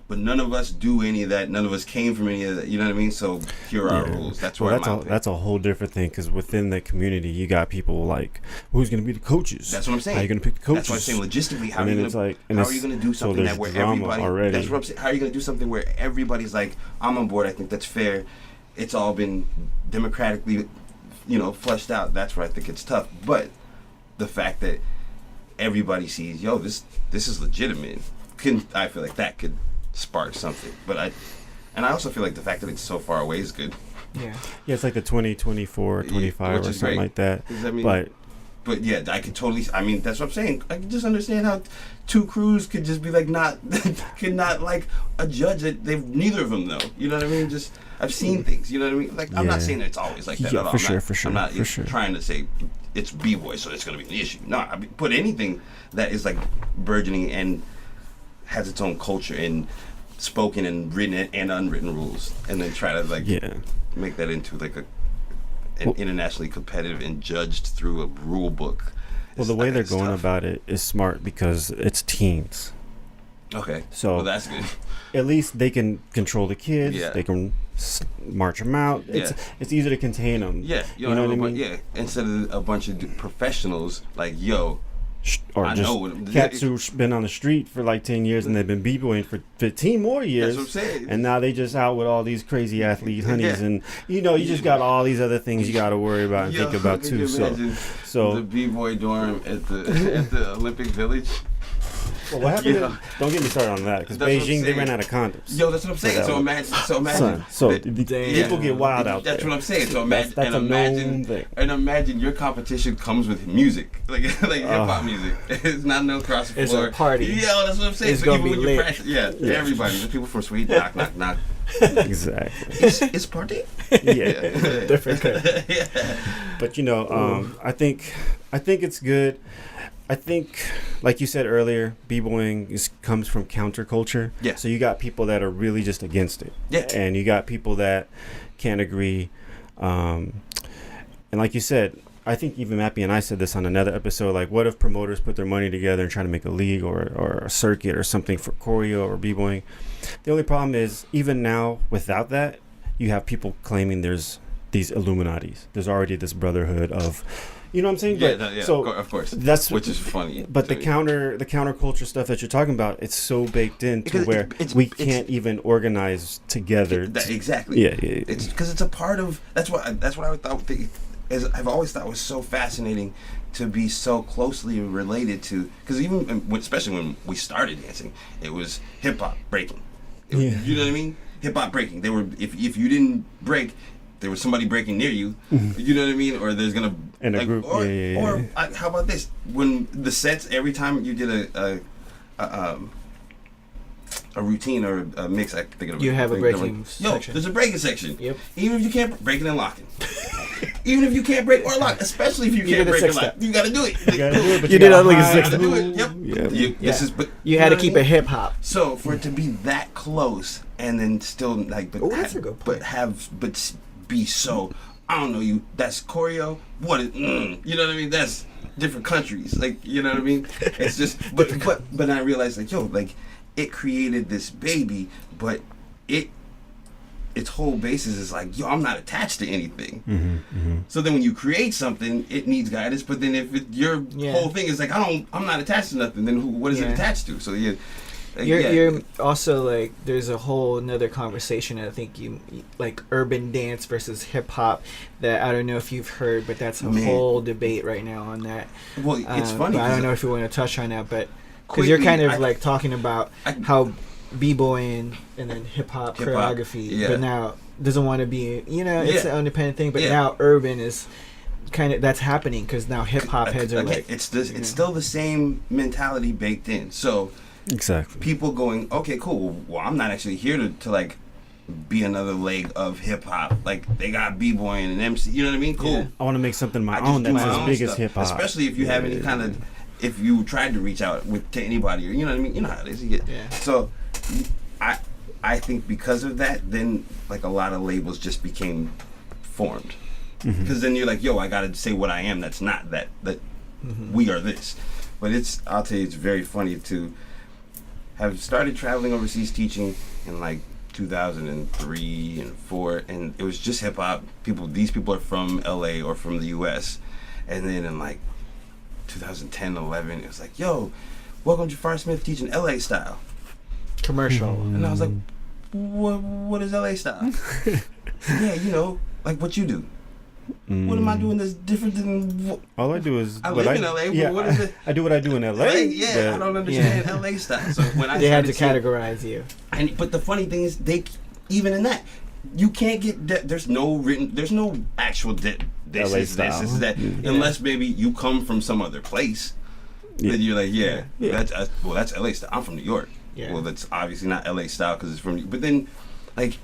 but none of us do any of that. None of us came from any of that. You know what I mean? So here are our rules. That's where that's a whole different thing, because within the community, you got people like, who's going to be the coaches? That's what I'm saying. How are you going to pick the coaches? That's what I'm saying. Logistically, how are you going to do something that where everybody? Already. That's what I'm saying. How are you going to do something where everybody's like, I'm on board. I think that's fair. It's all been democratically, fleshed out. That's where I think it's tough. But the fact that everybody sees, yo, this is legitimate. I feel like that could spark something. But I also feel like the fact that it's so far away is good. Yeah. Yeah, it's like the 20, 24, 25 which or is something great. like that. I mean, But But yeah, I could totally. I mean, that's what I'm saying. I can just understand how two crews could just be like not, could not like a judge that they've neither of them know. You know what I mean? Just I've seen things. You know what I mean? Like I'm not saying that it's always like that Yeah, at all. for sure, I'm not for sure. trying to say it's b-boy, so it's going to be an issue. No, I mean, put anything that is like burgeoning and has its own culture and spoken and written and unwritten rules, and then try to like make that into like an internationally competitive and judged through a rule book. Well, the way they're going about it is smart because it's teens. Okay. So well, that's good. At least they can control the kids. Yeah. They can march them out. Yeah. It's easy to contain them. Yeah. You know what I mean? Yeah. Instead of a bunch of professionals like, yo, Or I just know cats who've been on the street for like 10 years and they've been b-boying for 15 more years. That's what I'm saying. And now they just out with all these crazy athlete honeys. Yeah. And, you know, you just got all these other things you got to worry about and think about can you too. imagine So the b-boy dorm at the Olympic Village. well, what happened? Don't get me started on that because That's what I'm Beijing, they saying. ran out of condoms. Yo, that's what I'm saying. So imagine. So that- people get wild out there. That's what I'm saying. So imagine, That's a known imagine, thing. and imagine your competition comes with music, like hip hop music. It's not no cross the It's floor. a party. Yeah, that's what I'm saying. It's so gonna even be when you lit. practice, everybody, the people from Sweden, knock, knock, knock. Exactly. It's party. Yeah. Different kind. Yeah. But you know, I think it's good. I think, like you said earlier, b-boying comes from counterculture. Yeah. So you got people that are really just against it. Yeah. And you got people that can't agree. And like you said, I think even Mappy and I said this on another episode. Like, what if promoters put their money together and try to make a league or a circuit or something for choreo or b-boying? The only problem is, even now, without that, you have people claiming there's these Illuminatis. There's already this brotherhood of, you know what I'm saying? Yeah, So of course. that's Which is funny. But the counterculture stuff that you're talking about, it's so baked in to Because where we can't even organize together. Exactly. Yeah. It's because it's a part of. That's what I thought. I've always thought was so fascinating to be so closely related to. Because especially when we started dancing, it was hip hop breaking. You know what I mean? Hip hop breaking. They were if you didn't break, there was somebody breaking near you. You know what I mean? Or there's gonna in a group. Or how about this? When the sets, every time you did a routine or a mix, I think of You have a breaking section. There's a breaking section. Yep. Even if you can't break it and locking. Even if you can't break or lock, especially if you can't did a break and six lock, step. you gotta do it. You gotta do it, but You did gotta only hide. six You gotta do it. Yep. Yeah. This is. But You had to know keep what I it mean? hip hop. So for it to be that close and then still like, but Oh, that's a good point. be so. I don't know you. That's choreo. What is? You know what I mean? That's different countries. Like you know what I mean? It's just. But I realized like like it created this baby, but its whole basis is like I'm not attached to anything. So then when you create something, it needs guidance. But then if your whole thing is like I'm not attached to nothing, then what is it attached to? So You're also like there's a whole another conversation I think you like urban dance versus hip hop that I don't know if you've heard, but that's a whole debate right now on that. Well, it's funny. But I don't know if you want to touch on that, but because Quickly, you're kind of like talking about how b-boying and then hip-hop Hip-hop, choreography, but now doesn't want to be it's an independent thing, but Yeah. now urban is kind of that's happening because now hip-hop heads are like it's still the same mentality baked in. So Exactly. people going, okay, cool. Well, I'm not actually here to like be another leg of hip hop. Like they got b-boying and MC. You know what I mean? Cool. Yeah. I want to make something my I just own do that's my as own big stuff. as hip hop. Especially if you have any kind of, if you tried to reach out to anybody, or you know what I mean. You know how it is. So, I think because of that, then like a lot of labels just became formed. Because then you're like, I gotta say what I am. That's not that we are this. But I'll tell you, it's very funny to have started traveling overseas teaching in like 2003 and 4, and it was just hip hop. These people are from LA or from the US, and then in like 2010, 11, it was like, welcome to Jaffar Smith teaching LA style. commercial. And I was like, what is LA style? Yeah, like what you do. What am I doing that's different than all I do is I live in LA, but what is it? I do what I do in LA. I don't understand LA style. So when They had to started seeing- categorize you. but the funny thing is, they even in that, you can't get there's no actual this LA is style. this is that, unless maybe you come from some other place. Yeah. Then you're like, that's LA style. I'm from New York. Yeah. Well, that's obviously not LA style because it's from. But then, like,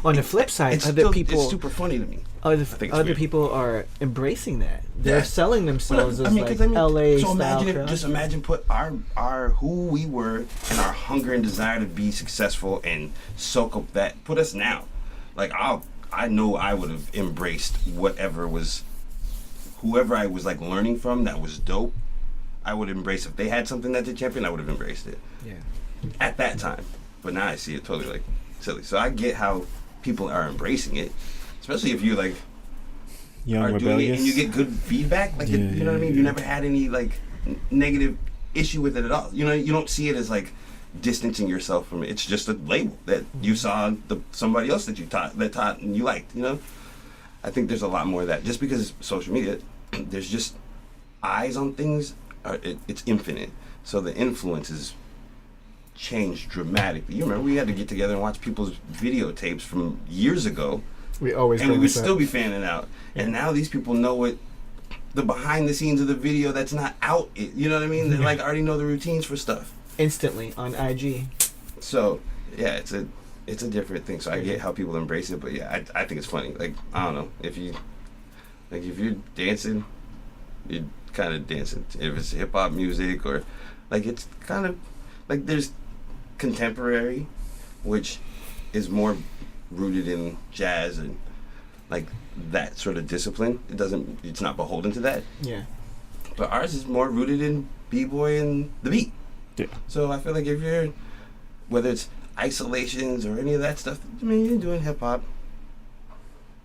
On the flip side, it's other still, people, it's super funny to me. other think it's other weird. people are embracing that. They're Yeah. selling themselves as like 'cause LA so style. just imagine put our who we were and our hunger and desire to be successful and soak up that, put us now. Like I know I would have embraced whoever I was like learning from that was dope. I would embrace if they had something that they champion. I would have embraced it Yeah. at that time. But now I see it totally like silly. So I get how people are embracing it, especially if you like Young are doing it rebellious. and you get good feedback. Like you know what I mean. You never had any like negative issue with it at all. You know, you don't see it as like distancing yourself from it. It's just a label that you saw somebody else that you taught and you liked. You know, I think there's a lot more of that. Just because social media, there's just eyes on things. It's infinite. So the influence is changed dramatically. You remember we had to get together and watch people's videotapes from years ago, We always and we bring would this up. still be fanning out. And now these people know what the behind the scenes of the video that's not out. You know what I mean? They like already know the routines for stuff. instantly on IG. So yeah, it's a different thing. So I get how people embrace it, but yeah, I think it's funny. Like I don't know if you're dancing, you're kind of dancing. If it's hip hop music or like it's kind of like there's contemporary, which is more rooted in jazz and like that sort of discipline. It's not beholden to that. Yeah. But ours is more rooted in b-boy and the beat. Yeah. So I feel like if you're, whether it's isolations or any of that stuff, I mean, you're doing hip hop.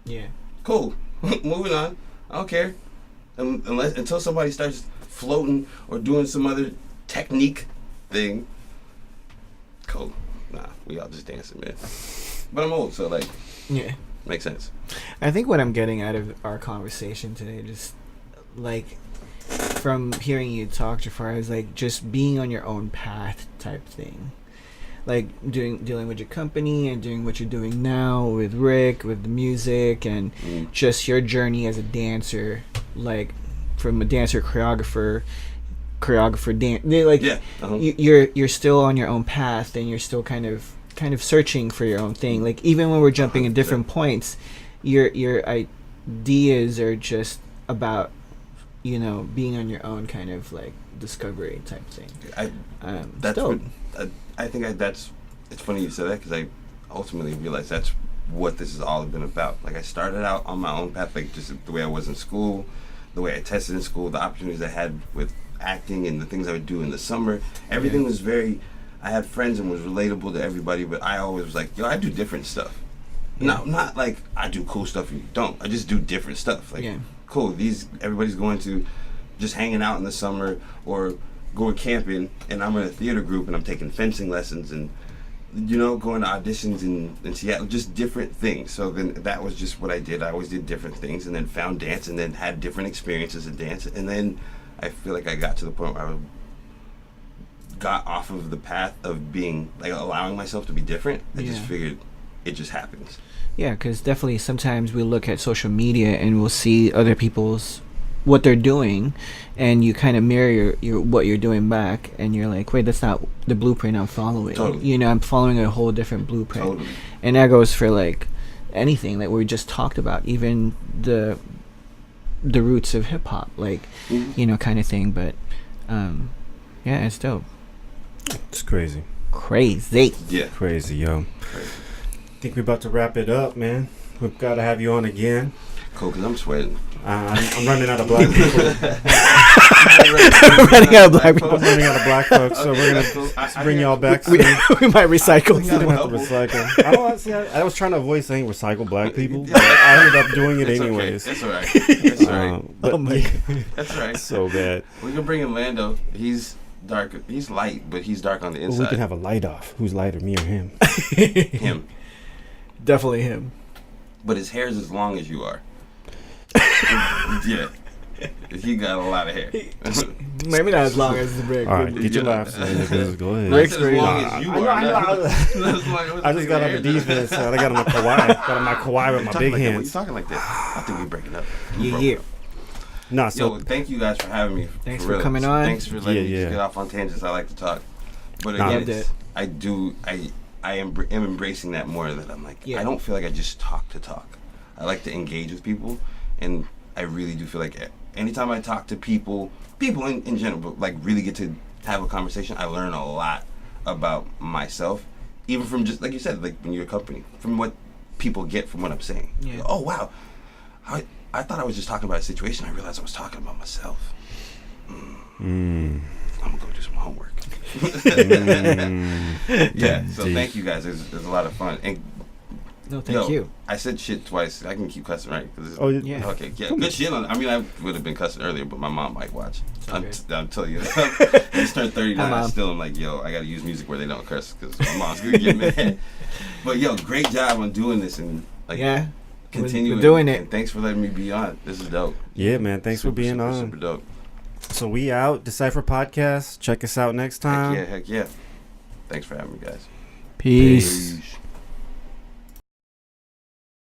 Yeah. Cool. Moving on. I don't care. Until somebody starts floating or doing some other technique thing. Cool. Nah, we all just dancing, man. But I'm old, so like, Yeah. makes sense. I think what I'm getting out of our conversation today, just like from hearing you talk, Jaffar, is like just being on your own path type thing. Like dealing with your company and doing what you're doing now with Rick, with the music, and just your journey as a dancer, like from a dancer choreographer dance. Like Yeah. Uh-huh. you're still on your own path, and you're still kind of searching for your own thing. Like even when we're jumping at different points, your ideas are just about, you know, being on your own kind of like discovery type thing. That's dope. what I think. That's it's funny you said that because I ultimately realized that's what this has all been about. Like I started out on my own path, like just the way I was in school, the way I tested in school, the opportunities I had with acting and the things I would do in the summer. Everything was very. I had friends and was relatable to everybody, but I always was like, yo, I do different stuff. No, not like I do cool stuff and you don't. I just do different stuff. Like, cool. Everybody's going to just hanging out in the summer or going camping, and I'm in a theater group and I'm taking fencing lessons and, you know, going to auditions in Seattle, just different things. So then that was just what I did. I always did different things and then found dance and then had different experiences in dance. And then I feel like I got to the point where I got off of the path of being, like, allowing myself to be different. I just figured it just happens. Yeah, because definitely sometimes we look at social media and we'll see other people's what they're doing, and you kind of mirror your what you're doing back, and you're like, wait, that's not the blueprint I'm following. Totally. You know, I'm following a whole different blueprint. Totally. And that goes for like anything that we just talked about, even the roots of hip hop, like you know, kind of thing. But yeah, it's dope. It's crazy. Crazy. Yeah. Crazy, yo. Crazy. Think we're about to wrap it up, man. We've got to have you on again. Cool, because I'm sweating. I'm running out of black people. Running out of black people. I'm running out of black folks, so we're gonna bring y'all back soon. We might recycle. We're gonna have to recycle. I don't see. I was trying to avoid saying recycle black people, but I ended up doing it anyways. That's all right. That's all right. But Oh my God. That's all right. so bad. We can bring in Lando. He's dark. He's light, but he's dark on the Well, inside. we can have a light off. Who's lighter, me or him? Him. Definitely him. But his hair's as long as you are. Yeah. He got a lot of hair. Maybe not as long as the brick. All right, get your laughs in. Go ahead. I said as long as you I are. know. I just got on the defense. So I got on my Kawhi. Got on my Kawhi with my big What are you hands. talking like that? I think we're breaking up. Yeah. Nah, so Yo, thank you guys for having me. Thanks real. for coming on. Thanks for letting me Yeah. just get off on tangents. I like to talk. But Nah, again, I am embracing that more. That I'm like, Yeah. I don't feel like I just talk to talk. I like to engage with people, and I really do feel like anytime I talk to people in general, but like really get to have a conversation, I learn a lot about myself, even from just like you said, like when you're a company, from what people get from what I'm saying. Yeah. Oh wow, I thought I was just talking about a situation. I realized I was talking about myself. I'm gonna go do some homework. Yeah. So thank you guys. It was a lot of fun. And No, thank you. I said shit twice. I can keep cussing, right? Oh, yeah. Okay. Yeah. Good shit. I mean, I would have been cussing earlier, but my mom might watch. I'm telling you. I just turned 39. I still am like, yo, I gotta use music where they don't curse because my mom's gonna get mad. But yo, great job on doing this and like continuing we're doing it. And thanks for letting me be on. This is dope. Yeah, man. Thanks for being on. Super dope. So we out. Decipher Podcast. Check us out next time. Heck yeah. Thanks for having me, guys. Peace.